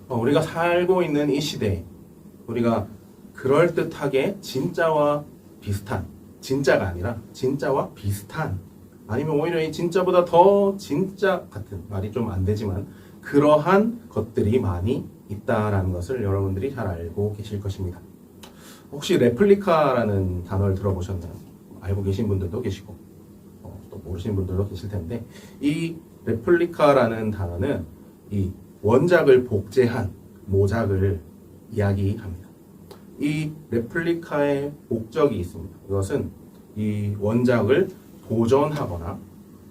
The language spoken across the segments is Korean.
우리가 살고 있는 이 시대에 우리가 그럴듯하게 진짜와 비슷한, 진짜가 아니라 진짜와 비슷한, 아니면 오히려 이 진짜보다 더 진짜 같은, 말이 좀 안 되지만 그러한 것들이 많이 있다라는 것을 여러분들이 잘 알고 계실 것입니다. 혹시 레플리카라는 단어를 들어보셨나요? 알고 계신 분들도 계시고 또 모르시는 분들도 계실 텐데, 이 레플리카라는 단어는 이 원작을 복제한 모작을 이야기합니다. 이 레플리카의 목적이 있습니다. 이것은 이 원작을 보존하거나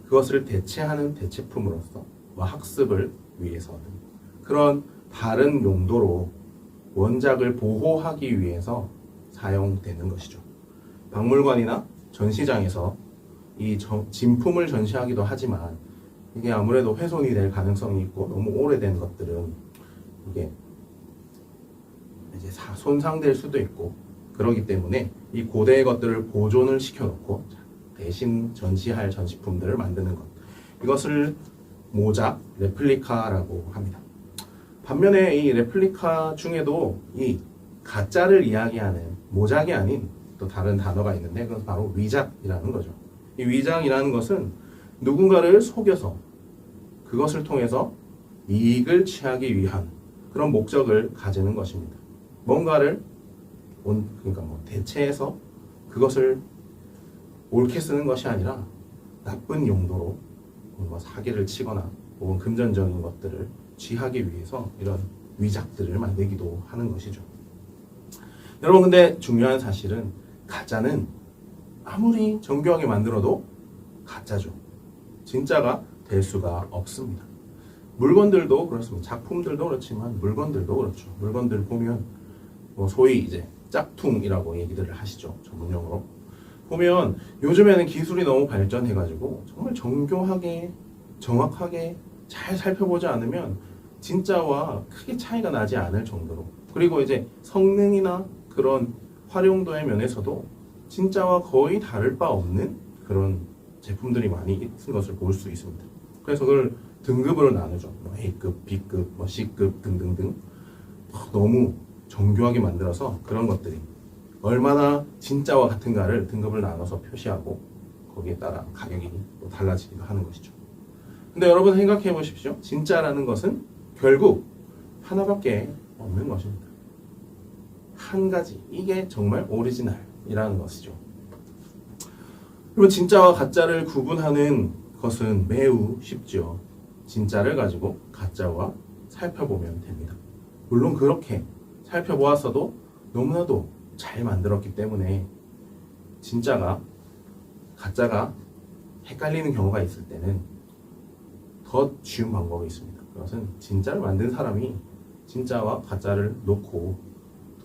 그것을 대체하는 대체품으로서 학습을 위해서는 그런 다른 용도로 원작을 보호하기 위해서 사용되는 것이죠. 박물관이나 전시장에서 이 진품을 전시하기도 하지만 이게 아무래도 훼손이 될 가능성이 있고 너무 오래된 것들은 이게 이제 손상될 수도 있고, 그러기 때문에 이 고대의 것들을 보존을 시켜놓고 대신 전시할 전시품들을 만드는 것, 이것을 모작, 레플리카라고 합니다. 반면에 이 레플리카 중에도 이 가짜를 이야기하는 모작이 아닌 또 다른 단어가 있는데, 그건 바로 위작이라는 거죠. 이 위작이라는 것은 누군가를 속여서 그것을 통해서 이익을 취하기 위한 그런 목적을 가지는 것입니다. 뭔가를 그러니까 대체해서 그것을 옳게 쓰는 것이 아니라 나쁜 용도로 사기를 치거나 혹은 금전적인 것들을 취하기 위해서 이런 위작들을 만들기도 하는 것이죠. 여러분, 근데 중요한 사실은 가짜는 아무리 정교하게 만들어도 가짜죠. 진짜가 될 수가 없습니다. 물건들도 그렇습니다. 작품들도 그렇지만 물건들도 그렇죠. 물건들 보면 소위 이제 짝퉁이라고 얘기들을 하시죠. 전문용어로. 보면 요즘에는 기술이 너무 발전해가지고 정말 정교하게 정확하게 잘 살펴보지 않으면 진짜와 크게 차이가 나지 않을 정도로, 그리고 이제 성능이나 그런 활용도의 면에서도 진짜와 거의 다를 바 없는 그런 제품들이 많이 있는 것을 볼 수 있습니다. 그래서 그걸 등급으로 나누죠. A급, B급, C급 등등등. 너무 정교하게 만들어서 그런 것들이 얼마나 진짜와 같은가를 등급을 나눠서 표시하고 거기에 따라 가격이 또 달라지기도 하는 것이죠. 근데 여러분 생각해 보십시오. 진짜라는 것은 결국 하나밖에 없는 것입니다. 한 가지. 이게 정말 오리지널이라는 것이죠. 그리고 진짜와 가짜를 구분하는 것은 매우 쉽죠. 진짜를 가지고 가짜와 살펴보면 됩니다. 물론 그렇게 살펴보았어도 너무나도 잘 만들었기 때문에 진짜가 가짜가 헷갈리는 경우가 있을 때는 더 쉬운 방법이 있습니다. 그것은 진짜를 만든 사람이 진짜와 가짜를 놓고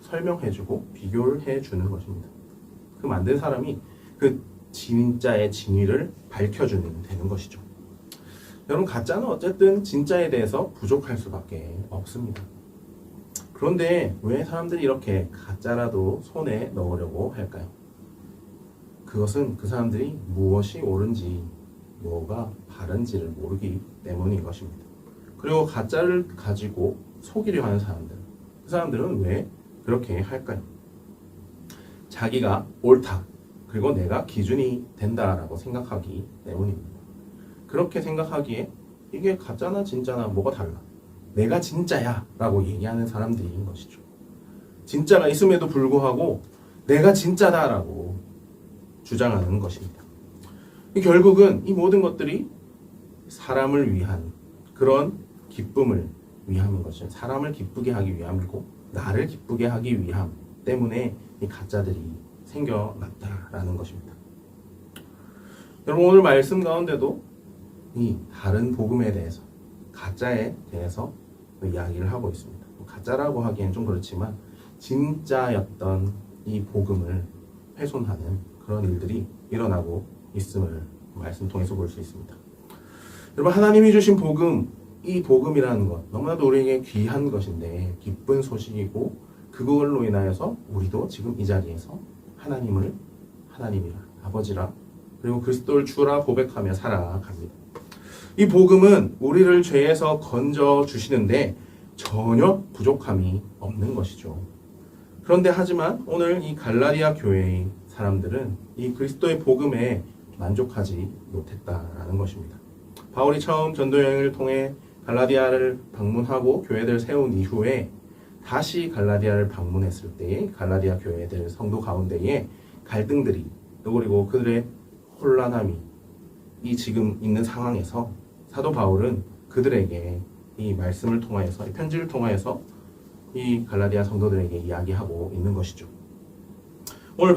설명해주고 비교를 해주는 것입니다. 그 만든 사람이 그 진짜의 진위를 밝혀주면 되는 것이죠. 여러분, 가짜는 어쨌든 진짜에 대해서 부족할 수밖에 없습니다. 그런데 왜 사람들이 이렇게 가짜라도 손에 넣으려고 할까요? 그것은 그 사람들이 무엇이 옳은지 뭐가 바른지를 모르기 때문인 것입니다. 그리고 가짜를 가지고 속이려 하는 사람들, 그 사람들은 왜 그렇게 할까요? 자기가 옳다, 그리고 내가 기준이 된다라고 생각하기 때문입니다. 그렇게 생각하기에 이게 가짜나 진짜나 뭐가 달라, 내가 진짜야 라고 얘기하는 사람들인 것이죠. 진짜가 있음에도 불구하고 내가 진짜다 라고 주장하는 것입니다. 결국은 이 모든 것들이 사람을 위한 그런 기쁨을 위함인 것이죠. 사람을 기쁘게 하기 위함이고 나를 기쁘게 하기 위함 때문에 이 가짜들이 생겨났다라는 것입니다. 여러분, 오늘 말씀 가운데도 이 다른 복음에 대해서, 가짜에 대해서 이야기를 하고 있습니다. 가짜라고 하기엔 좀 그렇지만 진짜였던 이 복음을 훼손하는 그런 일들이 일어나고 있음을 말씀 통해서 볼 수 있습니다. 여러분, 하나님이 주신 복음, 이 복음이라는 것 너무나도 우리에게 귀한 것인데 기쁜 소식이고, 그걸로 인하여서 우리도 지금 이 자리에서 하나님을 하나님이라, 아버지라, 그리고 그리스도를 주라 고백하며 살아갑니다. 이 복음은 우리를 죄에서 건져 주시는데 전혀 부족함이 없는 것이죠. 그런데 하지만 오늘 이 갈라디아 교회의 사람들은 이 그리스도의 복음에 만족하지 못했다라는 것입니다. 바울이 처음 전도 여행을 통해 갈라디아를 방문하고 교회를 세운 이후에 다시 갈라디아를 방문했을 때에 갈라디아 교회들 성도 가운데에 갈등들이 그리고 그들의 혼란함이 이 지금 있는 상황에서 사도 바울은 그들에게 이 말씀을 통하여서 이 편지를 통하여서 이 갈라디아 성도들에게 이야기하고 있는 것이죠. 오늘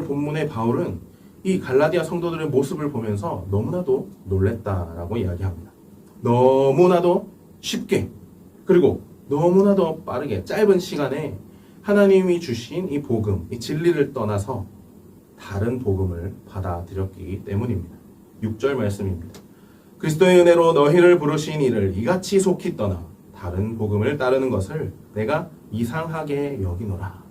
본문의 바울은 이 갈라디아 성도들의 모습을 보면서 너무나도 놀랬다라고 이야기합니다. 너무나도 쉽게 그리고 너무나도 빠르게 짧은 시간에 하나님이 주신 이 복음, 이 진리를 떠나서 다른 복음을 받아들였기 때문입니다. 6절 말씀입니다. 그리스도의 은혜로 너희를 부르신 이를 이같이 속히 떠나 다른 복음을 따르는 것을 내가 이상하게 여기노라.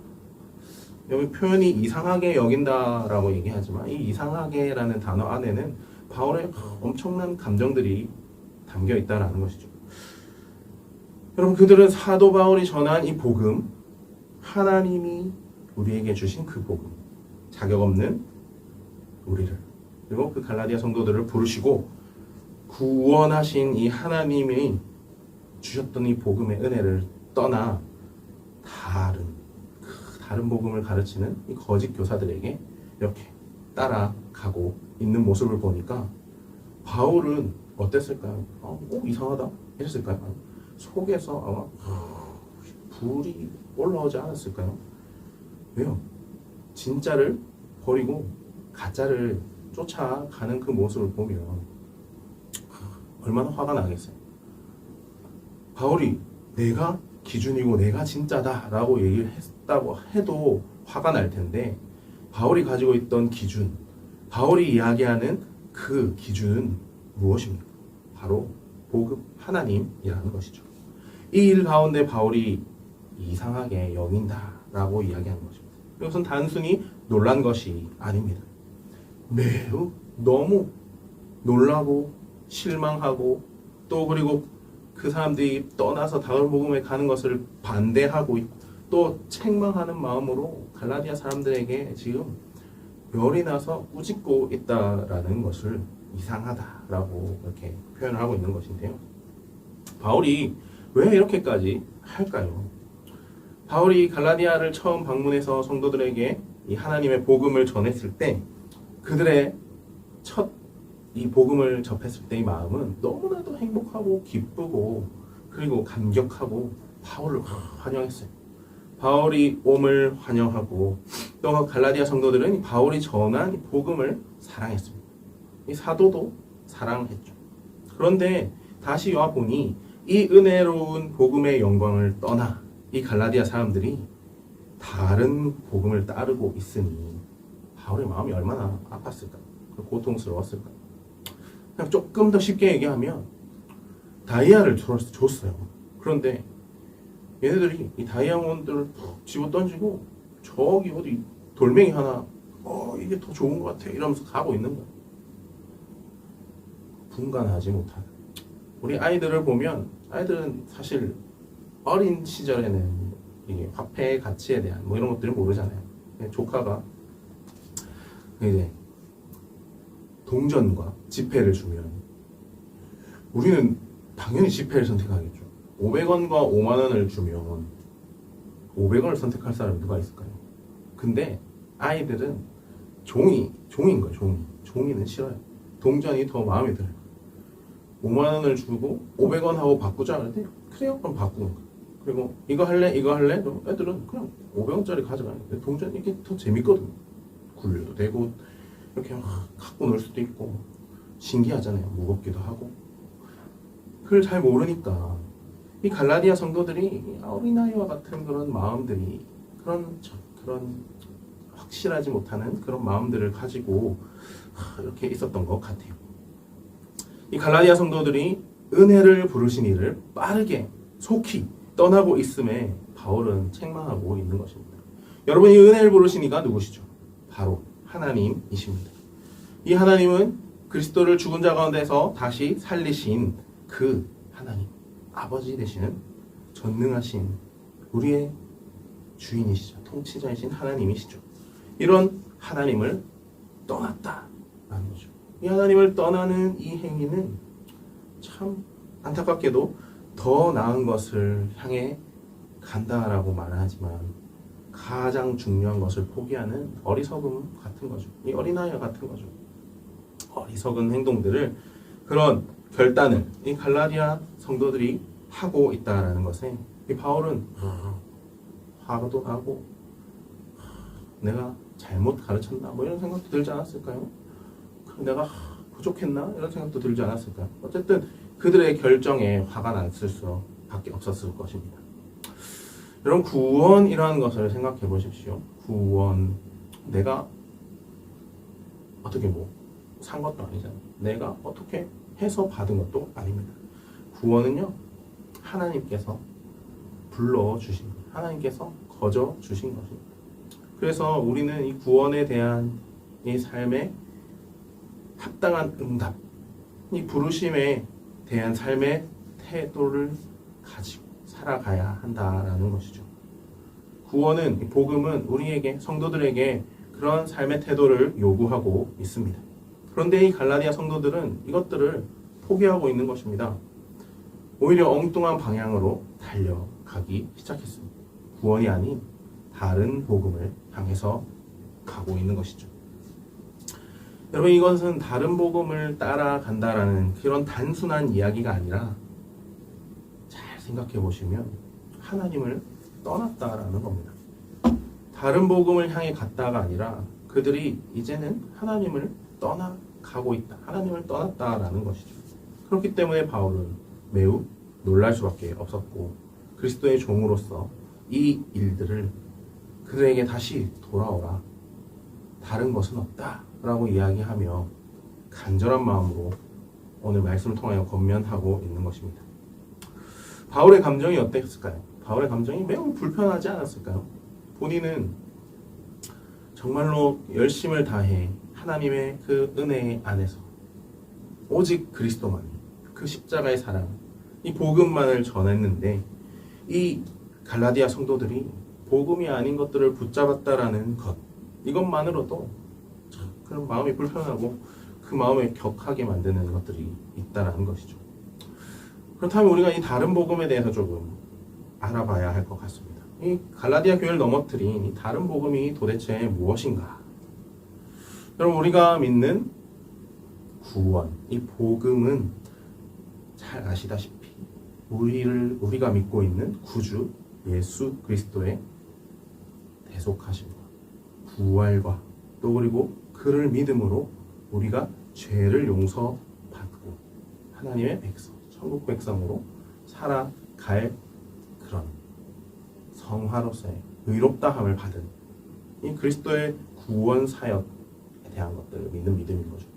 여기 표현이 이상하게 여긴다라고 얘기하지만 이 이상하게라는 단어 안에는 바울의 엄청난 감정들이 담겨 있다라는 것이죠. 여러분, 그들은 사도 바울이 전한 이 복음, 하나님이 우리에게 주신 그 복음, 자격 없는 우리를 그리고 그 갈라디아 성도들을 부르시고 구원하신 이 하나님이 주셨던 이 복음의 은혜를 떠나 다른 복음을 가르치는 이 거짓 교사들에게 이렇게 따라가고 있는 모습을 보니까 바울은 어땠을까요? 이상하다 했을까요? 속에서 아마 불이 올라오지 않았을까요? 왜요? 진짜를 버리고 가짜를 쫓아가는 그 모습을 보면 얼마나 화가 나겠어요. 바울이 내가 기준이고 내가 진짜다라고 얘기를 했다고 해도 화가 날 텐데 바울이 가지고 있던 기준, 바울이 이야기하는 그 기준은 무엇입니까? 바로 복음 하나님이라는 것이죠. 이 일 가운데 바울이 이상하게 여긴다라고 이야기하는 것입니다. 이것은 단순히 놀란 것이 아닙니다. 매우 너무 놀라고 실망하고 또 그리고 그 사람들이 떠나서 다른 복음에 가는 것을 반대하고 또 책망하는 마음으로 갈라디아 사람들에게 지금 열이 나서 꾸짖고 있다라는 것을 이상하다라고 이렇게 표현을 하고 있는 것인데요. 바울이 왜 이렇게까지 할까요? 바울이 갈라디아를 처음 방문해서 성도들에게 이 하나님의 복음을 전했을 때 그들의 첫 이 복음을 접했을 때의 마음은 너무나도 행복하고 기쁘고 그리고 감격하고 바울을 환영했어요. 바울이 옴을 환영하고 또 갈라디아 성도들은 바울이 전한 복음을 사랑했습니다. 이 사도도 사랑했죠. 그런데 다시 와 보니 이 은혜로운 복음의 영광을 떠나 이 갈라디아 사람들이 다른 복음을 따르고 있으니 바울의 마음이 얼마나 아팠을까, 고통스러웠을까. 그냥 조금 더 쉽게 얘기하면 다이아를 줬어요. 그런데 얘네들이 이 다이아몬드를 푹 집어 던지고 저기 어디 돌멩이 하나 이게 더 좋은 것 같아 이러면서 가고 있는 거야. 분간하지 못하는. 우리 아이들을 보면 아이들은 사실 어린 시절에는 이게 화폐의 가치에 대한 뭐 이런 것들을 모르잖아요. 조카가 이제 동전과 지폐를 주면 우리는 당연히 지폐를 선택하겠죠. 500원과 5만 원을 주면 500원을 선택할 사람이 누가 있을까요? 근데 아이들은 종인 거예요. 종이는 싫어요. 동전이 더 마음에 들어요. 5만 원을 주고 500원 하고 바꾸자 그랬더니 그래요? 그럼 바꾸는 거예요. 그리고 이거 할래? 그럼 애들은 그냥 500원짜리 가져가요. 동전 이게 더 재밌거든요. 굴려도 되고 이렇게 막 갖고 놀 수도 있고 신기하잖아요. 무겁기도 하고. 그걸 잘 모르니까 이 갈라디아 성도들이 어린아이와 같은 그런 마음들이 그런 확실하지 못하는 그런 마음들을 가지고 이렇게 있었던 것 같아요. 이 갈라디아 성도들이 은혜를 부르신 이를 빠르게 속히 떠나고 있음에 바울은 책망하고 있는 것입니다. 여러분, 이 은혜를 부르신 이가 누구시죠? 바로 하나님이십니다. 이 하나님은 그리스도를 죽은 자 가운데서 다시 살리신 그 하나님, 아버지 되시는 전능하신 우리의 주인이시죠. 통치자이신 하나님이시죠. 이런 하나님을 떠났다라는 거죠. 이 하나님을 떠나는 이 행위는 참 안타깝게도 더 나은 것을 향해 간다라고 말하지만 가장 중요한 것을 포기하는 어리석음 같은 거죠. 이 어린아이와 같은 거죠. 어리석은 행동들을, 그런 결단을 이 갈라디아 성도들이 하고 있다라는 것에 이 바울은 화도 나고 내가 잘못 가르쳤나 뭐 이런 생각도 들지 않았을까요? 내가 부족했나 이런 생각도 들지 않았을까요? 어쨌든 그들의 결정에 화가 났을 수밖에 없었을 것입니다. 여러분, 구원이라는 것을 생각해 보십시오. 구원, 내가 어떻게 산 것도 아니잖아요. 내가 어떻게 해서 받은 것도 아닙니다. 구원은요, 하나님께서 불러주신 것, 하나님께서 거저 주신 것입니다. 그래서 우리는 이 구원에 대한 이 삶의 합당한 응답, 이 부르심에 대한 삶의 태도를 가지고 살아가야 한다라는 것이죠. 구원은, 복음은 우리에게, 성도들에게 그런 삶의 태도를 요구하고 있습니다. 그런데 이 갈라디아 성도들은 이것들을 포기하고 있는 것입니다. 오히려 엉뚱한 방향으로 달려가기 시작했습니다. 구원이 아닌 다른 복음을 향해서 가고 있는 것이죠. 여러분, 이것은 다른 복음을 따라간다라는 그런 단순한 이야기가 아니라 잘 생각해 보시면 하나님을 떠났다라는 겁니다. 다른 복음을 향해 갔다가 아니라 그들이 이제는 하나님을 떠나가고 있다. 하나님을 떠났다라는 것이죠. 그렇기 때문에 바울은 매우 놀랄 수밖에 없었고, 그리스도의 종으로서 이 일들을 그들에게 다시 돌아오라, 다른 것은 없다 라고 이야기하며 간절한 마음으로 오늘 말씀을 통하여 권면하고 있는 것입니다. 바울의 감정이 어땠을까요? 바울의 감정이 매우 불편하지 않았을까요? 본인은 정말로 열심을 다해 하나님의 그 은혜 안에서 오직 그리스도만, 그 십자가의 사랑, 이 복음만을 전했는데 이 갈라디아 성도들이 복음이 아닌 것들을 붙잡았다라는 것, 이것만으로도 그런 마음이 불편하고 그 마음을 격하게 만드는 것들이 있다라는 것이죠. 그렇다면 우리가 이 다른 복음에 대해서 조금 알아봐야 할 것 같습니다. 이 갈라디아 교회를 넘어뜨린 이 다른 복음이 도대체 무엇인가? 여러분, 우리가 믿는 구원, 이 복음은 잘 아시다시피 우리가 믿고 있는 구주 예수 그리스도의 대속하심과 부활과 또 그리고 그를 믿음으로 우리가 죄를 용서받고 하나님의 백성, 천국 백성으로 살아갈 그런 성화로서의 의롭다함을 받은 이 그리스도의 구원 사역에 대한 것들을 믿는 믿음인 거죠.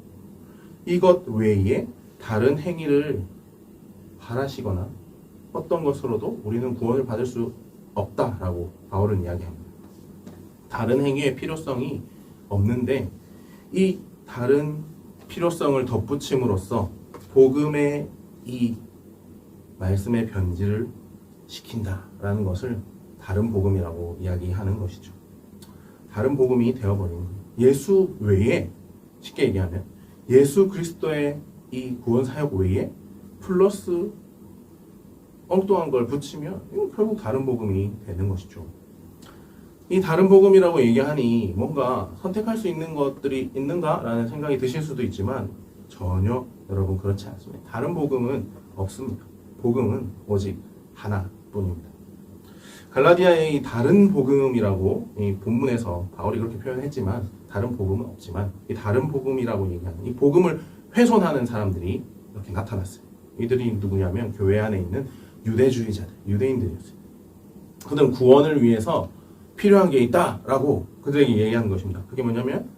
이것 외에 다른 행위를 바라시거나 어떤 것으로도 우리는 구원을 받을 수 없다라고 바울은 이야기합니다. 다른 행위의 필요성이 없는데 이 다른 필요성을 덧붙임으로써 복음의 이 말씀의 변질을 시킨다라는 것을 다른 복음이라고 이야기하는 것이죠. 다른 복음이 되어버린 예수 외에, 쉽게 얘기하면 예수 그리스도의 이 구원 사역 외에 플러스 엉뚱한 걸 붙이면 이건 결국 다른 복음이 되는 것이죠. 이 다른 복음이라고 얘기하니 뭔가 선택할 수 있는 것들이 있는가라는 생각이 드실 수도 있지만 전혀 여러분 그렇지 않습니다. 다른 복음은 없습니다. 복음은 오직 하나뿐입니다. 갈라디아의 이 다른 복음이라고 이 본문에서 바울이 그렇게 표현했지만 다른 복음은 없지만 이 다른 복음이라고 얘기하는 이 복음을 훼손하는 사람들이 이렇게 나타났어요. 이들이 누구냐면 교회 안에 있는 유대주의자들, 유대인들이었어요. 그들은 구원을 위해서 필요한 게 있다라고 그들에게 얘기하는 것입니다. 그게 뭐냐면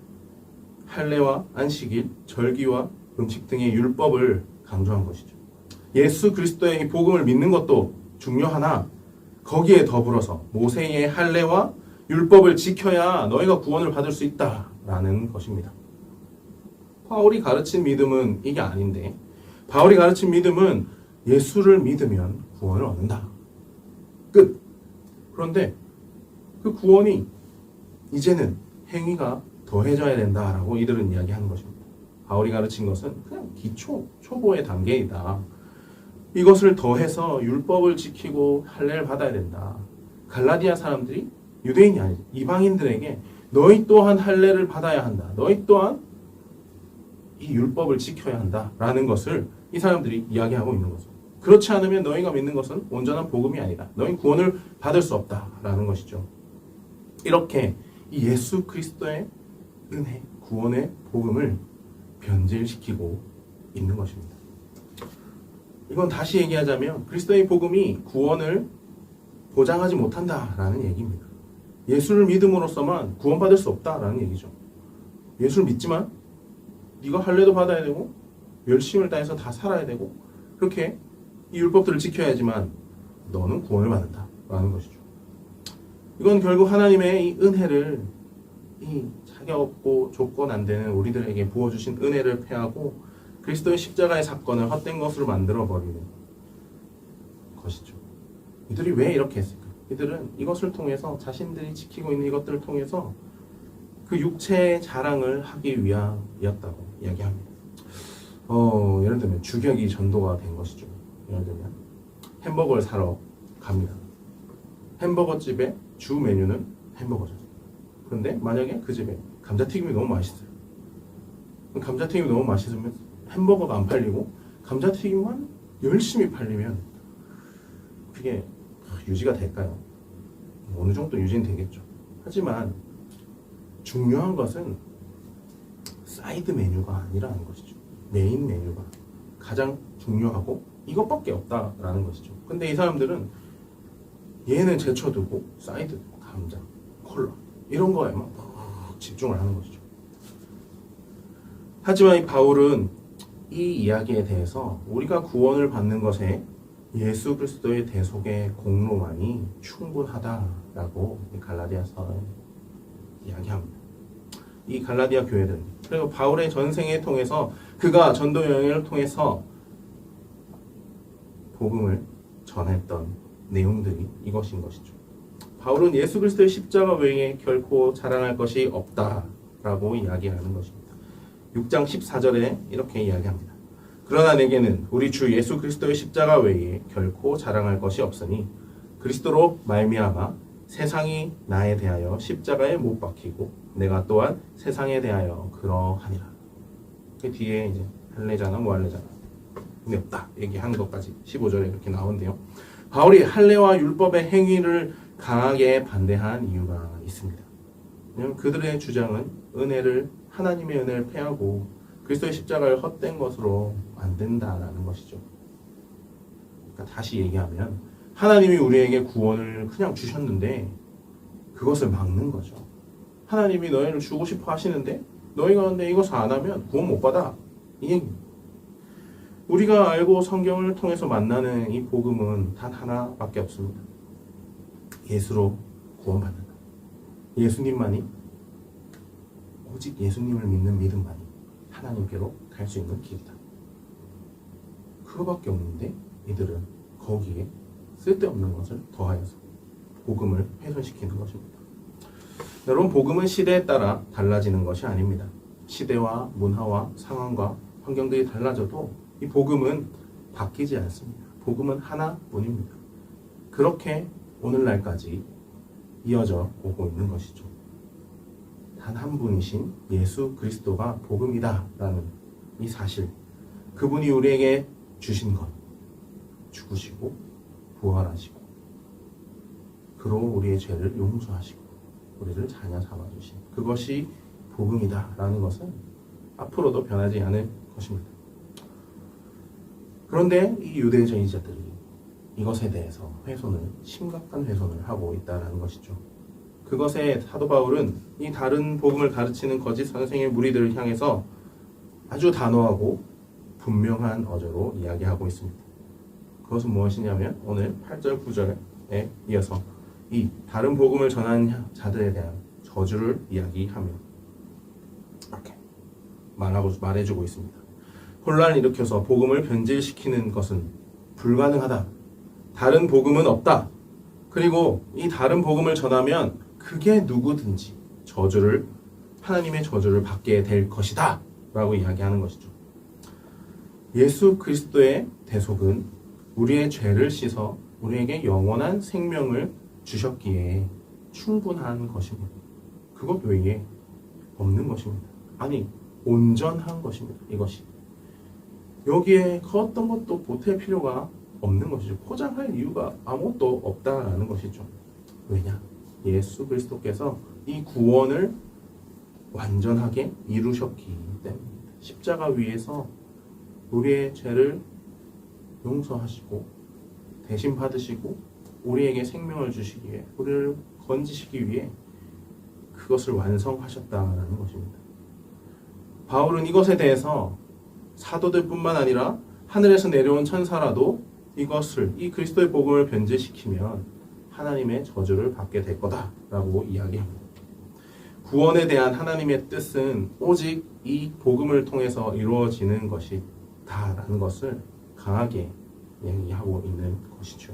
할례와 안식일, 절기와 음식 등의 율법을 강조한 것이죠. 예수 그리스도의 이 복음을 믿는 것도 중요하나 거기에 더불어서 모세의 할례와 율법을 지켜야 너희가 구원을 받을 수 있다라는 것입니다. 바울이 가르친 믿음은 이게 아닌데 바울이 가르친 믿음은 예수를 믿으면 구원을 얻는다. 끝. 그런데 그 구원이 이제는 행위가 더해져야 된다라고 이들은 이야기하는 것입니다. 바울이 가르친 것은 그냥 초보의 단계이다. 이것을 더해서 율법을 지키고 할례를 받아야 된다. 갈라디아 사람들이 유대인이 아니지 이방인들에게 너희 또한 할례를 받아야 한다. 너희 또한 이 율법을 지켜야 한다라는 것을 이 사람들이 이야기하고 있는 거죠. 그렇지 않으면 너희가 믿는 것은 온전한 복음이 아니다. 너희 구원을 받을 수 없다라는 것이죠. 이렇게 이 예수 그리스도의 은혜, 구원의 복음을 변질시키고 있는 것입니다. 이건 다시 얘기하자면 그리스도의 복음이 구원을 보장하지 못한다라는 얘기입니다. 예수를 믿음으로써만 구원받을 수 없다라는 얘기죠. 예수를 믿지만 네가 할례도 받아야 되고 열심을 다해서 다 살아야 되고 그렇게 이 율법들을 지켜야지만 너는 구원을 받는다라는 것이죠. 이건 결국 하나님의 이 은혜를 이 자격 없고 조건 안 되는 우리들에게 부어주신 은혜를 패하고 그리스도의 십자가의 사건을 헛된 것으로 만들어버리는 것이죠. 이들이 왜 이렇게 했을까? 이들은 이것을 통해서 자신들이 지키고 있는 이것들을 통해서 그 육체의 자랑을 하기 위함이었다고 이야기합니다. 예를 들면 주격이 전도가 된 것이죠. 예를 들면 햄버거를 사러 갑니다. 햄버거집의 주 메뉴는 햄버거죠. 그런데 만약에 그 집에 감자튀김이 너무 맛있어요. 감자튀김이 너무 맛있으면 햄버거가 안 팔리고 감자튀김만 열심히 팔리면 그게 유지가 될까요? 어느 정도 유지는 되겠죠. 하지만 중요한 것은 사이드 메뉴가 아니라는 것이죠. 메인 메뉴가 가장 중요하고 이것밖에 없다라는 것이죠. 근데 이 사람들은 얘는 제쳐두고 사이드, 감자, 콜라 이런 거에만 집중을 하는 것이죠. 하지만 이 바울은 이 이야기에 대해서 우리가 구원을 받는 것에 예수 그리스도의 대속의 공로만이 충분하다라고 갈라디아서에 이야기합니다. 이 갈라디아 교회들 그리고 바울의 전생에 통해서 그가 전도 여행을 통해서 복음을 전했던 내용들이 이것인 것이죠. 바울은 예수 그리스도의 십자가 외에 결코 자랑할 것이 없다라고 이야기하는 것입니다. 6장 14절에 이렇게 이야기합니다. 그러나 내게는 우리 주 예수 그리스도의 십자가 외에 결코 자랑할 것이 없으니 그리스도로 말미암아 세상이 나에 대하여 십자가에 못 박히고 내가 또한 세상에 대하여 그러하니라. 그 뒤에 이제 할례자나 무할례자나 없다 얘기한 것까지 15절에 이렇게 나오는데요. 바울이 할례와 율법의 행위를 강하게 반대한 이유가 있습니다. 왜냐하면 그들의 주장은 하나님의 은혜를 패하고 그리스도의 십자가를 헛된 것으로 만든다라는 것이죠. 그러니까 다시 얘기하면 하나님이 우리에게 구원을 그냥 주셨는데 그것을 막는 거죠. 하나님이 너희를 주고 싶어 하시는데 너희가 근데 이것을 안 하면 구원 못 받아. 이 얘기입니다. 우리가 알고 성경을 통해서 만나는 이 복음은 단 하나밖에 없습니다. 예수로 구원받는다. 예수님만이 오직 예수님을 믿는 믿음만이 하나님께로 갈 수 있는 길이다. 그거밖에 없는데 이들은 거기에 쓸데없는 것을 더하여서 복음을 훼손시키는 것입니다. 여러분, 복음은 시대에 따라 달라지는 것이 아닙니다. 시대와 문화와 상황과 환경들이 달라져도 이 복음은 바뀌지 않습니다. 복음은 하나뿐입니다. 그렇게 오늘날까지 이어져 오고 있는 것이죠. 단 한 분이신 예수 그리스도가 복음이다라는 이 사실, 그분이 우리에게 주신 것, 죽으시고 부활하시고 그로 우리의 죄를 용서하시고 우리를 자녀 삼아주신 그것이 복음이다라는 것은 앞으로도 변하지 않을 것입니다. 그런데 이 유대주의자들이 이것에 대해서 심각한 훼손을 하고 있다는 것이죠. 그것에 사도 바울은 이 다른 복음을 가르치는 거짓 선생의 무리들을 향해서 아주 단호하고 분명한 어조로 이야기하고 있습니다. 그것은 무엇이냐면 오늘 8절 9절에 이어서 이 다른 복음을 전하는 자들에 대한 저주를 이야기하며 이렇게 말해주고 있습니다. 혼란을 일으켜서 복음을 변질시키는 것은 불가능하다. 다른 복음은 없다. 그리고 이 다른 복음을 전하면 그게 누구든지 하나님의 저주를 받게 될 것이다 라고 이야기하는 것이죠. 예수 그리스도의 대속은 우리의 죄를 씻어 우리에게 영원한 생명을 주셨기에 충분한 것입니다. 그것 외에 없는 것입니다. 아니, 온전한 것입니다. 이것이. 여기에 어떤 것도 보탤 필요가 없는 것이죠. 포장할 이유가 아무것도 없다라는 것이죠. 왜냐? 예수 그리스도께서 이 구원을 완전하게 이루셨기 때문입니다. 십자가 위에서 우리의 죄를 용서하시고 대신 받으시고 우리에게 생명을 주시기 위해, 우리를 건지시기 위해 그것을 완성하셨다라는 것입니다. 바울은 이것에 대해서 사도들뿐만 아니라 하늘에서 내려온 천사라도 이 그리스도의 복음을 변제시키면 하나님의 저주를 받게 될 거다라고 이야기합니다. 구원에 대한 하나님의 뜻은 오직 이 복음을 통해서 이루어지는 것이다라는 것을 강하게 이야기하고 있는 것이죠.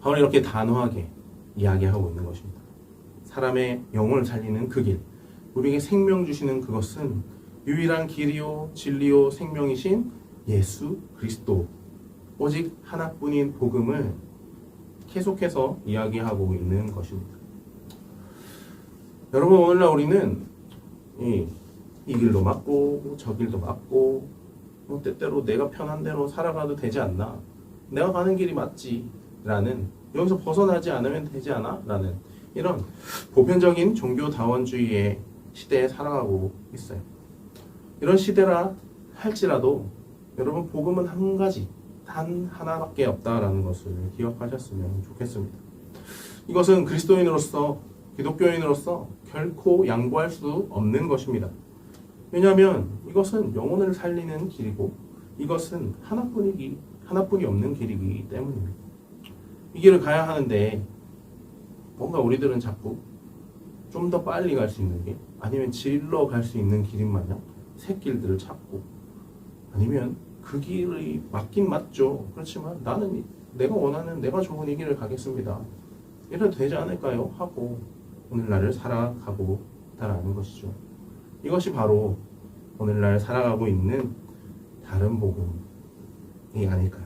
바울은 이렇게 단호하게 이야기하고 있는 것입니다. 사람의 영혼을 살리는 그 길, 우리에게 생명 주시는 그것은 유일한 길이요 진리요 생명이신 예수 그리스도, 오직 하나뿐인 복음을 계속해서 이야기하고 있는 것입니다. 여러분, 오늘날 우리는 이 길도 맞고 저 길도 맞고 때때로 내가 편한 대로 살아가도 되지 않나, 내가 가는 길이 맞지 라는, 여기서 벗어나지 않으면 되지 않아? 라는 이런 보편적인 종교다원주의의 시대에 살아가고 있어요. 이런 시대라 할지라도 여러분, 복음은 한 가지, 단 하나밖에 없다라는 것을 기억하셨으면 좋겠습니다. 이것은 그리스도인으로서, 기독교인으로서 결코 양보할 수 없는 것입니다. 왜냐하면 이것은 영혼을 살리는 길이고 이것은 하나뿐이 없는 길이기 때문입니다. 이 길을 가야 하는데 뭔가 우리들은 자꾸 좀 더 빨리 갈 수 있는 게, 아니면 질러 갈 수 있는 길인 마냥 새 길들을 찾고, 아니면 그 길이 맞긴 맞죠. 그렇지만 나는 내가 원하는, 내가 좋은 이 길을 가겠습니다, 이래도 되지 않을까요? 하고 오늘날을 살아가고 있다는 것이죠. 이것이 바로 오늘날 살아가고 있는 다른 복음이 아닐까요?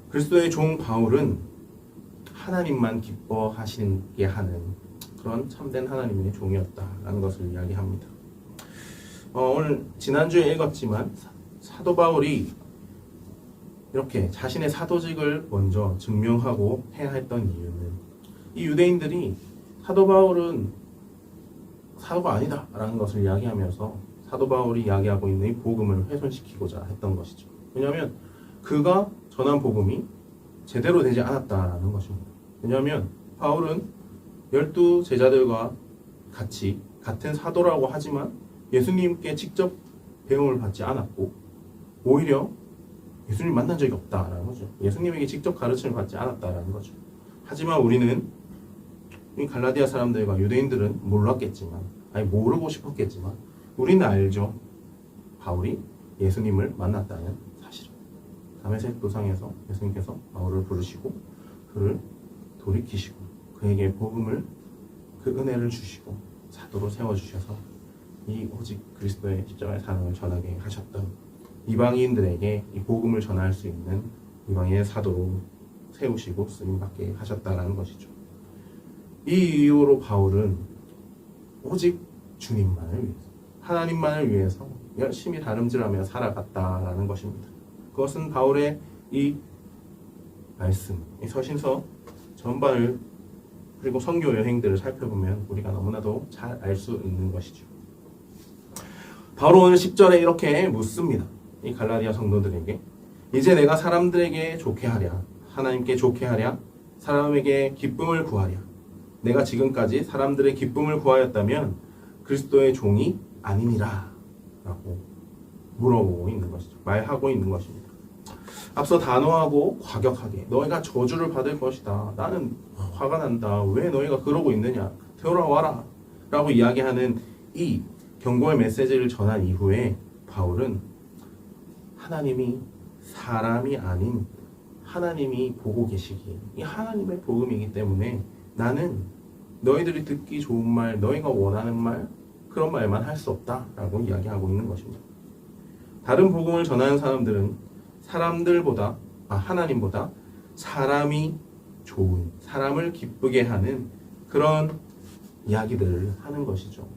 그리스도의 종 바울은 하나님만 기뻐하시게 하는 그런 참된 하나님의 종이었다라는 것을 이야기합니다. 오늘 지난주에 읽었지만 사도 바울이 이렇게 자신의 사도직을 먼저 증명하고 해야 했던 이유는, 이 유대인들이 사도 바울은 사도가 아니다 라는 것을 이야기하면서 사도 바울이 이야기하고 있는 이 복음을 훼손시키고자 했던 것이죠. 왜냐하면 그가 전한 복음이 제대로 되지 않았다라는 것입니다. 왜냐하면 바울은 12 제자들과 같이 같은 사도라고 하지만 예수님께 직접 배움을 받지 않았고, 오히려 예수님 만난 적이 없다라는 거죠. 예수님에게 직접 가르침을 받지 않았다라는 거죠. 하지만 우리는, 이 갈라디아 사람들과 유대인들은 몰랐겠지만, 아니 모르고 싶었겠지만 우리는 알죠. 바울이 예수님을 만났다는 사실을. 다메섹 도상에서 예수님께서 바울을 부르시고 그를 돌이키시고 그에게 복음을, 그 은혜를 주시고 사도로 세워주셔서 이 오직 그리스도의 십자가의 사랑을 전하게 하셨던 이방인들에게 이 복음을 전할 수 있는 이방인의 사도로 세우시고 쓰임받게 하셨다라는 것이죠. 이 이유로 바울은 오직 주님만을 위해서, 하나님만을 위해서 열심히 다름질하며 살아갔다라는 것입니다. 그것은 바울의 이 말씀, 이 서신서 전반을, 그리고 선교 여행들을 살펴보면 우리가 너무나도 잘 알 수 있는 것이죠. 바로 오늘 10절에 이렇게 묻습니다. 이 갈라디아 성도들에게, 이제 내가 사람들에게 좋게 하랴, 하나님께 좋게 하랴, 사람에게 기쁨을 구하랴. 내가 지금까지 사람들의 기쁨을 구하였다면 그리스도의 종이 아니니라 라고 물어보고 있는 것이죠. 말하고 있는 것입니다. 앞서 단호하고 과격하게 너희가 저주를 받을 것이다, 나는 화가 난다, 왜 너희가 그러고 있느냐, 돌아와라 라고 이야기하는 이 경고의 메시지를 전한 이후에 바울은 하나님이 사람이 아닌 하나님이 보고 계시기에 이 하나님의 복음이기 때문에 나는 너희들이 듣기 좋은 말, 너희가 원하는 말, 그런 말만 할 수 없다라고 이야기하고 있는 것입니다. 다른 복음을 전하는 사람들은 하나님보다 사람이 좋은, 사람을 기쁘게 하는 그런 이야기들을 하는 것이죠.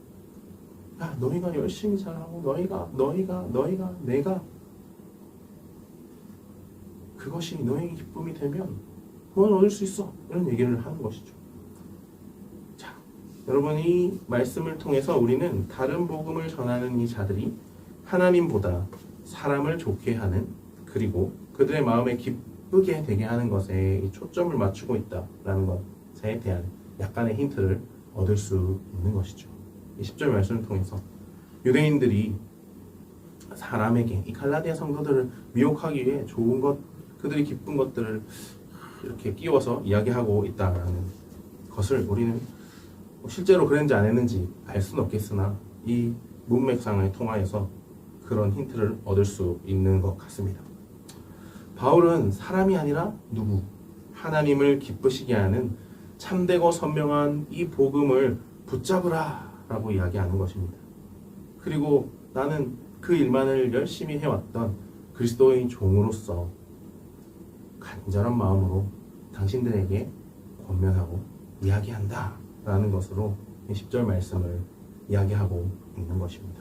야, 너희가 열심히 잘하고 내가 그것이 너희의 기쁨이 되면 구원 얻을 수 있어. 이런 얘기를 하는 것이죠. 자, 여러분 이 말씀을 통해서 우리는 다른 복음을 전하는 이 자들이 하나님보다 사람을 좋게 하는 그리고 그들의 마음에 기쁘게 되게 하는 것에 초점을 맞추고 있다라는 것에 대한 약간의 힌트를 얻을 수 있는 것이죠. 이 10절 말씀을 통해서 유대인들이 사람에게 이 갈라디아 성도들을 미혹하기 위해 좋은 것, 그들이 기쁜 것들을 이렇게 끼워서 이야기하고 있다라는 것을 우리는 실제로 그랬는지 안 했는지 알 수는 없겠으나 이 문맥상을 통하여서 그런 힌트를 얻을 수 있는 것 같습니다. 바울은 사람이 아니라 누구? 하나님을 기쁘시게 하는 참되고 선명한 이 복음을 붙잡으라 라고 이야기하는 것입니다. 그리고 나는 그 일만을 열심히 해왔던 그리스도의 종으로서 간절한 마음으로 당신들에게 권면하고 이야기한다 라는 것으로 10절 말씀을 이야기하고 있는 것입니다.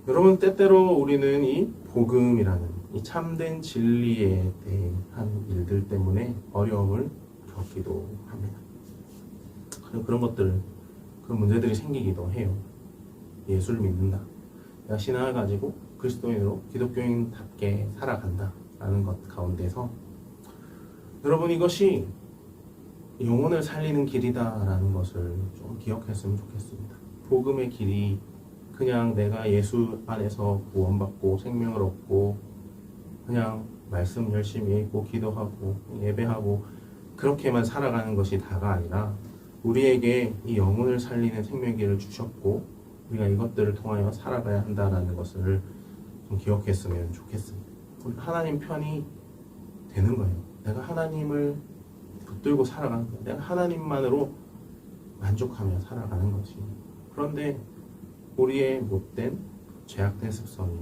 여러분, 때때로 우리는 이 복음이라는 이 참된 진리에 대한 일들 때문에 어려움을 겪기도 합니다. 그런 것들, 그런 문제들이 생기기도 해요. 예수를 믿는다. 내가 신앙을 가지고 그리스도인으로 기독교인답게 살아간다 라는 것 가운데서 여러분 이것이 영혼을 살리는 길이다 라는 것을 좀 기억했으면 좋겠습니다. 복음의 길이 그냥 내가 예수 안에서 구원받고 생명을 얻고 그냥 말씀 열심히 읽고 기도하고 예배하고 그렇게만 살아가는 것이 다가 아니라 우리에게 이 영혼을 살리는 생명길을 주셨고 우리가 이것들을 통하여 살아가야 한다는 것을 좀 기억했으면 좋겠습니다. 하나님 편이 되는 거예요. 내가 하나님을 붙들고 살아가는 거예요. 내가 하나님만으로 만족하며 살아가는 거지. 그런데 우리의 못된 죄악된 습성이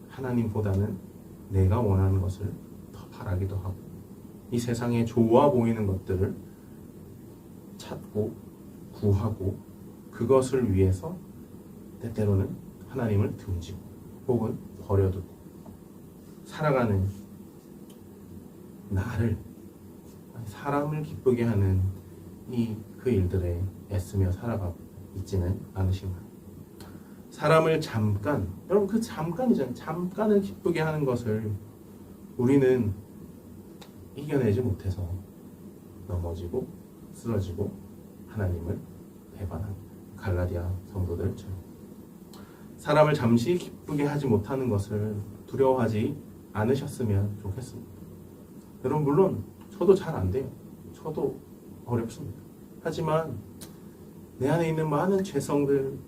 하나님보다는 내가 원하는 것을 더 바라기도 하고 이 세상에 좋아 보이는 것들을 찾고 구하고 그것을 위해서 때때로는 하나님을 등지고 혹은 버려두고 살아가는 나를 사람을 기쁘게 하는 그 일들에 애쓰며 살아가고 있지는 않으신가요? 사람을 잠깐, 여러분 그 잠깐이잖아요. 잠깐을 기쁘게 하는 것을 우리는 이겨내지 못해서 넘어지고 쓰러지고 하나님을 배반한 갈라디아 성도들처럼 사람을 잠시 기쁘게 하지 못하는 것을 두려워하지 않으셨으면 좋겠습니다. 여러분 물론 저도 잘 안 돼요. 저도 어렵습니다. 하지만 내 안에 있는 많은 죄성들,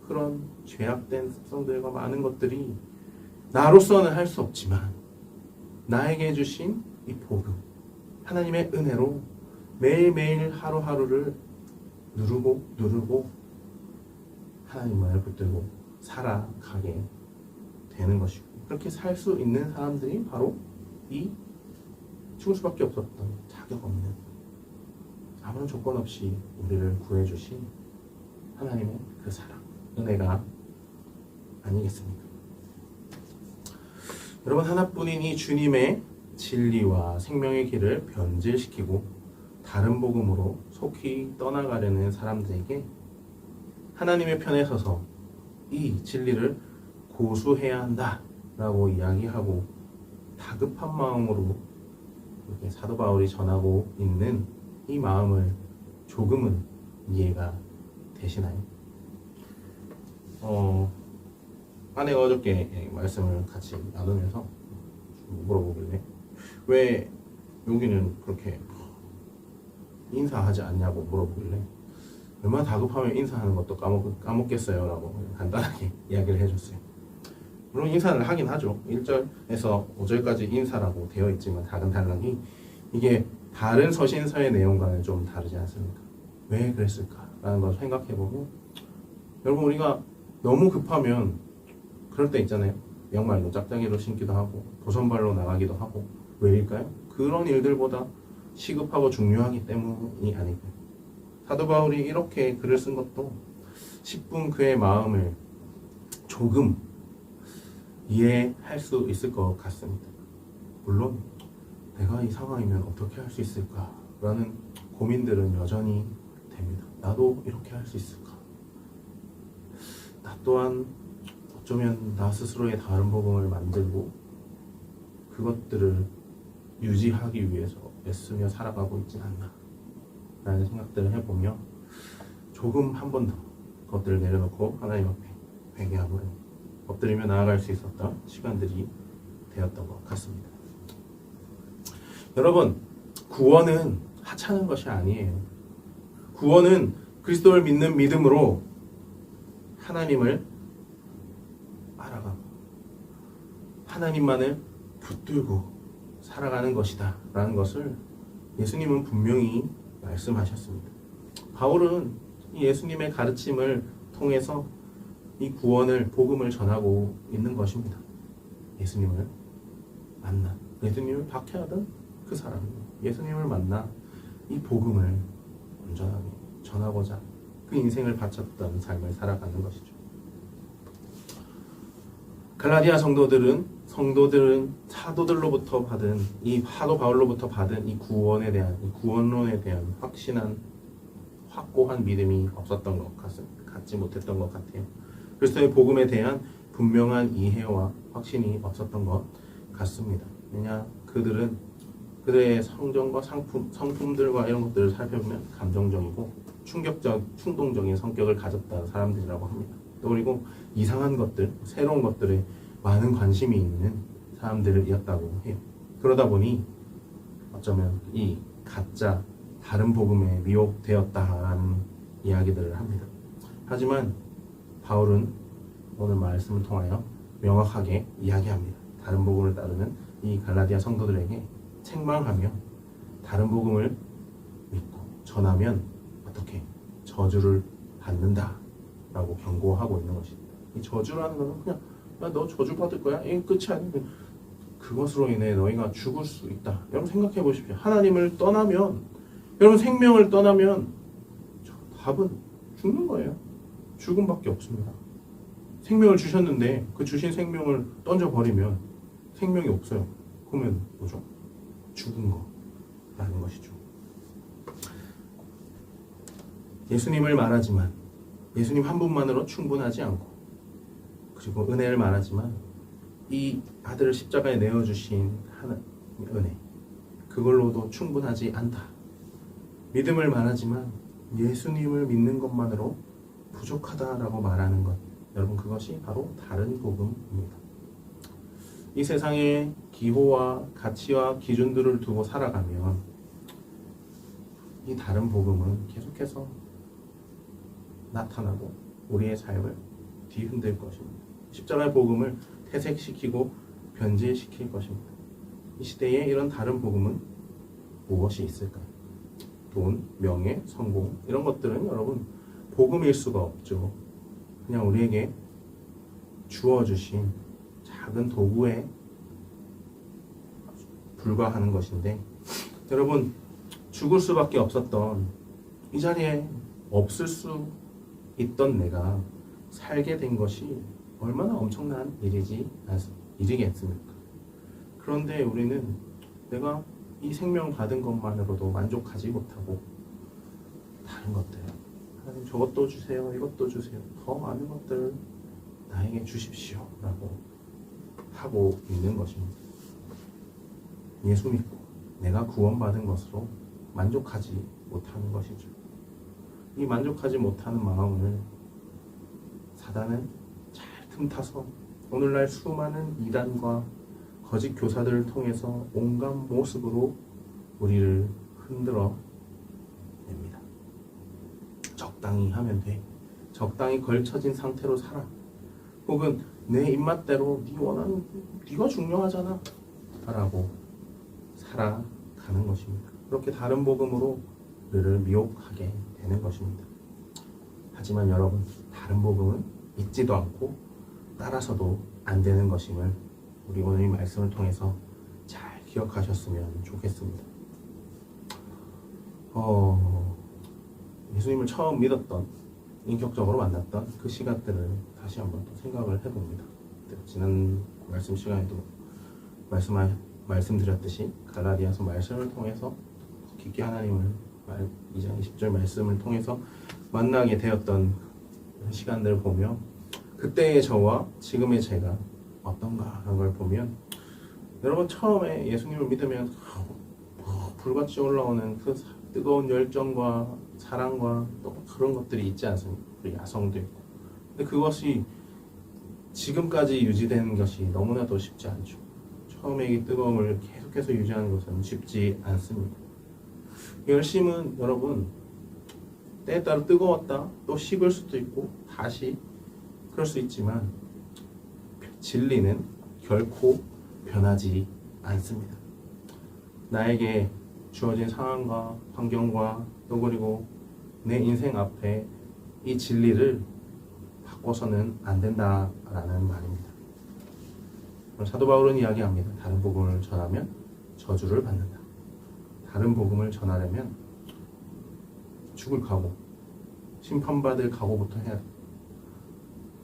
그런 죄악된 습성들과 많은 것들이 나로서는 할 수 없지만 나에게 주신 이 복음, 하나님의 은혜로 매일매일 하루하루를 누르고 하나님만을 붙들고 살아가게 되는 것이고 그렇게 살 수 있는 사람들이 바로 이 죽을 수밖에 없었던 자격 없는 아무런 조건 없이 우리를 구해주신 하나님의 그 사랑, 은혜가 아니겠습니까? 여러분 하나뿐인 이 주님의 진리와 생명의 길을 변질시키고 다른 복음으로 속히 떠나가려는 사람들에게 하나님의 편에 서서 이 진리를 고수해야 한다라고 이야기하고 다급한 마음으로 이렇게 사도 바울이 전하고 있는 이 마음을 조금은 이해가 되시나요? 아내가 어저께 말씀을 같이 나누면서 물어보길래 왜 여기는 그렇게 인사하지 않냐고 물어보길래 얼마나 다급하면 인사하는 것도 까먹겠어요 라고 간단하게 이야기를 해줬어요. 물론 인사를 하긴 하죠. 1절에서 5절까지 인사라고 되어 있지만 작은 단락이 이게 다른 서신서의 내용과는 좀 다르지 않습니까? 왜 그랬을까라는 걸 생각해보면 여러분 우리가 너무 급하면 그럴 때 있잖아요. 양말로 짝짝이로 신기도 하고 도선발로 나가기도 하고 왜일까요? 그런 일들보다 시급하고 중요하기 때문이 아닐까요? 사도 바울이 이렇게 글을 쓴 것도 10분 그의 마음을 조금 이해할 수 있을 것 같습니다. 물론 내가 이 상황이면 어떻게 할 수 있을까라는 고민들은 여전히 됩니다. 나도 이렇게 할 수 있을까? 나 또한 어쩌면 나 스스로의 다른 복음을 만들고 그것들을 유지하기 위해서 애쓰며 살아가고 있진 않나 라는 생각들을 해보며 조금 한 번 더 그것들을 내려놓고 하나님 앞에 회개함으로 엎드리며 나아갈 수 있었던 시간들이 되었던 것 같습니다. 여러분, 구원은 하찮은 것이 아니에요. 구원은 그리스도를 믿는 믿음으로 하나님을 알아가고 하나님만을 붙들고 살아가는 것이다 라는 것을 예수님은 분명히 말씀하셨습니다. 바울은 이 예수님의 가르침을 통해서 이 구원을 복음을 전하고 있는 것입니다. 예수님을 만나 예수님을 박해하던 그 사람 예수님을 만나 이 복음을 온전하게 전하고자 그 인생을 바쳤던 삶을 살아가는 것이죠. 갈라디아 성도들은 사도들로부터 받은 이 사도 바울로부터 받은 이 구원에 대한 이 구원론에 대한 확고한 믿음이 없었던 것 같습니다. 갖지 못했던 것 같아요. 그리스도의 복음에 대한 분명한 이해와 확신이 없었던 것 같습니다. 왜냐 그들은 그들의 성정과 성품들과 이런 것들을 살펴보면 감정적이고 충동적인 성격을 가졌다는 사람들이라고 합니다. 또 그리고 이상한 것들, 새로운 것들에 많은 관심이 있는 사람들이었다고 해요. 그러다 보니 어쩌면 이 가짜 다른 복음에 미혹되었다는 이야기들을 합니다. 하지만 바울은 오늘 말씀을 통하여 명확하게 이야기합니다. 다른 복음을 따르는 이 갈라디아 성도들에게 책망하며 다른 복음을 믿고 전하면 어떻게 저주를 받는다라고 경고하고 있는 것입니다. 이 저주라는 것은 그냥 너 저주 받을 거야? 이 끝이 아니고 그것으로 인해 너희가 죽을 수 있다. 여러분 생각해 보십시오. 하나님을 떠나면 여러분 생명을 떠나면 답은 죽는 거예요. 죽음밖에 없습니다. 생명을 주셨는데 그 주신 생명을 던져버리면 생명이 없어요. 그러면 뭐죠? 죽은 거라는 것이죠. 예수님을 말하지만 예수님 한 분만으로 충분하지 않고 그리고 은혜를 말하지만 이 아들을 십자가에 내어주신 하나님의 은혜 그걸로도 충분하지 않다. 믿음을 말하지만 예수님을 믿는 것만으로 부족하다라고 말하는 것 여러분 그것이 바로 다른 복음입니다. 이 세상의 기호와 가치와 기준들을 두고 살아가면 이 다른 복음은 계속해서 나타나고 우리의 삶을 뒤흔들 것입니다. 십자가의 복음을 퇴색시키고 변질시킬 것입니다. 이 시대에 이런 다른 복음은 무엇이 있을까요? 돈, 명예, 성공 이런 것들은 여러분 복음일 수가 없죠. 그냥 우리에게 주어주신 작은 도구에 불과하는 것인데 여러분 죽을 수밖에 없었던 이 자리에 없을 수 있던 내가 살게 된 것이 얼마나 엄청난 일이겠습니까? 그런데 우리는 내가 이 생명 받은 것만으로도 만족하지 못하고 다른 것들 하나님 저것도 주세요 이것도 주세요 더 많은 것들을 나에게 주십시오 라고 하고 있는 것입니다. 예수 믿고 내가 구원받은 것으로 만족하지 못하는 것이죠. 이 만족하지 못하는 마음을 사단은 잘 틈타서 오늘날 수많은 이단과 거짓 교사들을 통해서 온갖 모습으로 우리를 흔들어 냅니다. 적당히 하면 돼. 적당히 걸쳐진 상태로 살아. 혹은 내 입맛대로 네 원하는 네가 중요하잖아 라고 살아가는 것입니다. 그렇게 다른 복음으로 우리를 미혹하게 되는 것입니다. 하지만 여러분, 다른 복음은 믿지도 않고 따라서도 안 되는 것임을 우리 오늘 이 말씀을 통해서 잘 기억하셨으면 좋겠습니다. 예수님을 처음 믿었던, 인격적으로 만났던 그 시간들을 다시 한번 또 생각을 해봅니다. 지난 말씀 시간에도 말씀드렸듯이 갈라디아서 말씀을 통해서 깊게 하나님을 2장 20절 말씀을 통해서 만나게 되었던 시간들을 보며 그때의 저와 지금의 제가 어떤가 하는 걸 보면, 여러분 처음에 예수님을 믿으면 불같이 올라오는 그 뜨거운 열정과 사랑과 또 그런 것들이 있지 않습니까? 그리고 야성도 있고. 근데 그것이 지금까지 유지되는 것이 너무나도 쉽지 않죠. 처음에 이 뜨거움을 계속해서 유지하는 것은 쉽지 않습니다. 열심은 여러분 때에 따라 뜨거웠다 또 식을 수도 있고 다시 그럴 수 있지만 진리는 결코 변하지 않습니다. 나에게 주어진 상황과 환경과 또 그리고 내 인생 앞에 이 진리를 바꿔서는 안 된다라는 말입니다. 사도 바울은 이야기합니다. 다른 복음을 전하면 저주를 받는다. 다른 복음을 전하려면 죽을 각오, 심판받을 각오부터 해야 돼.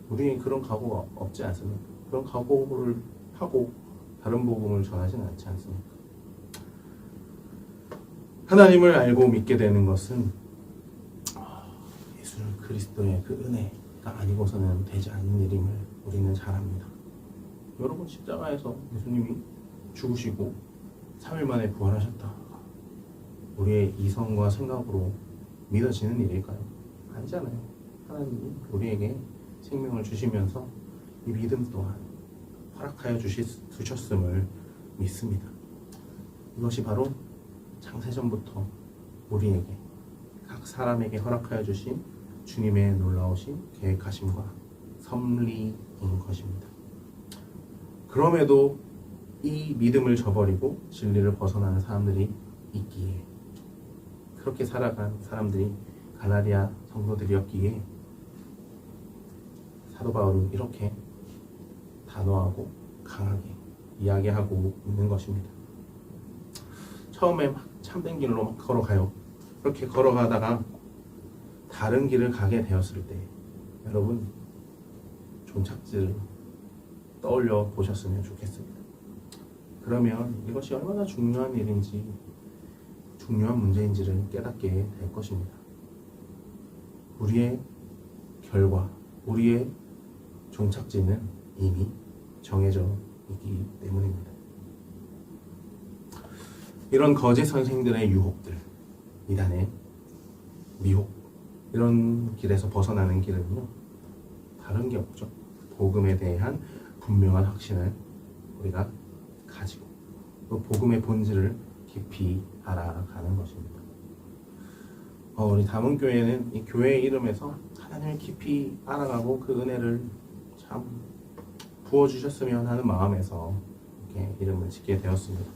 우리는 그런 각오가 없지 않습니까? 그런 각오를 하고 다른 복음을 전하지는 않지 않습니까? 하나님을 알고 믿게 되는 것은 예수 그리스도의 그 은혜가 아니고서는 되지 않는 일임을 우리는 잘 압니다. 여러분, 십자가에서 예수님이 죽으시고 3일 만에 부활하셨다. 우리의 이성과 생각으로 믿어지는 일일까요? 아니잖아요. 하나님이 우리에게 생명을 주시면서 이 믿음 또한 허락하여 주셨음을 믿습니다. 이것이 바로 창세전부터 우리에게, 각 사람에게 허락하여 주신 주님의 놀라우신 계획하심과 섭리인 것입니다. 그럼에도 이 믿음을 저버리고 진리를 벗어나는 사람들이 있기에, 그렇게 살아간 사람들이 갈라디아 성도들이었기에 사도 바울은 이렇게 단호하고 강하게 이야기하고 있는 것입니다. 처음에 막 참된 길로 막 걸어가요. 그렇게 걸어가다가 다른 길을 가게 되었을 때 여러분 종착지를 떠올려 보셨으면 좋겠습니다. 그러면 이것이 얼마나 중요한 일인지, 중요한 문제인지를 깨닫게 될 것입니다. 우리의 결과, 우리의 종착지는 이미 정해져 있기 때문입니다. 이런 거짓 선생들의 유혹들, 이단의 미혹, 이런 길에서 벗어나는 길은요, 다른 게 없죠. 복음에 대한 분명한 확신을 우리가 가지고 그 복음의 본질을 깊이 알아가는 것입니다. 우리 담은교회는 이 교회의 이름에서 하나님을 깊이 알아가고 그 은혜를 참 부어주셨으면 하는 마음에서 이렇게 이름을 짓게 되었습니다.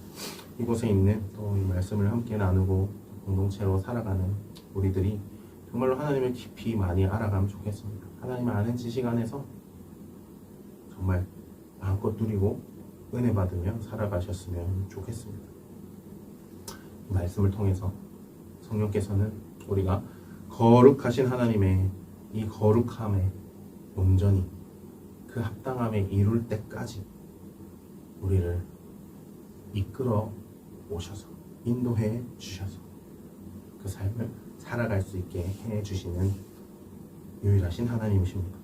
이곳에 있는 또 이 말씀을 함께 나누고 공동체로 살아가는 우리들이 정말로 하나님을 깊이 많이 알아가면 좋겠습니다. 하나님을 아는 지식 안에서 정말 마음껏 누리고 은혜 받으며 살아가셨으면 좋겠습니다. 이 말씀을 통해서 성령께서는 우리가 거룩하신 하나님의 이 거룩함에 온전히 그 합당함에 이룰 때까지 우리를 이끌어 오셔서 인도해 주셔서 그 삶을 살아갈 수 있게 해 주시는 유일하신 하나님이십니다.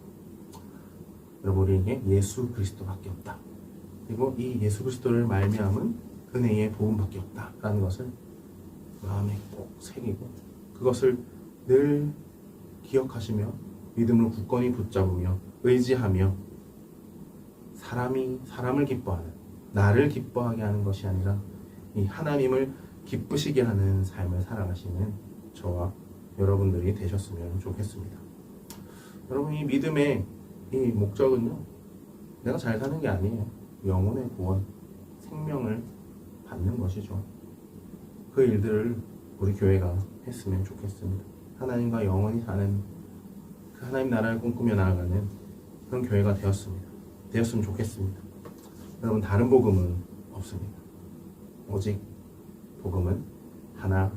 여러분, 우리에게 예수 그리스도밖에 없다. 그리고 이 예수 그리스도를 말미암은 은혜의 복음밖에 없다라는 것을 마음에 꼭 새기고 그것을 늘 기억하시며 믿음을 굳건히 붙잡으며 의지하며 사람을 기뻐하는, 나를 기뻐하게 하는 것이 아니라 이 하나님을 기쁘시게 하는 삶을 살아가시는 저와 여러분들이 되셨으면 좋겠습니다. 여러분, 이 믿음의 이 목적은요, 내가 잘 사는 게 아니에요. 영혼의 구원, 생명을 받는 것이죠. 그 일들을 우리 교회가 했으면 좋겠습니다. 하나님과 영원히 사는 그 하나님 나라를 꿈꾸며 나아가는 그런 교회가 되었으면 좋겠습니다. 여러분, 다른 복음은 없습니다. 오직 복음은 하나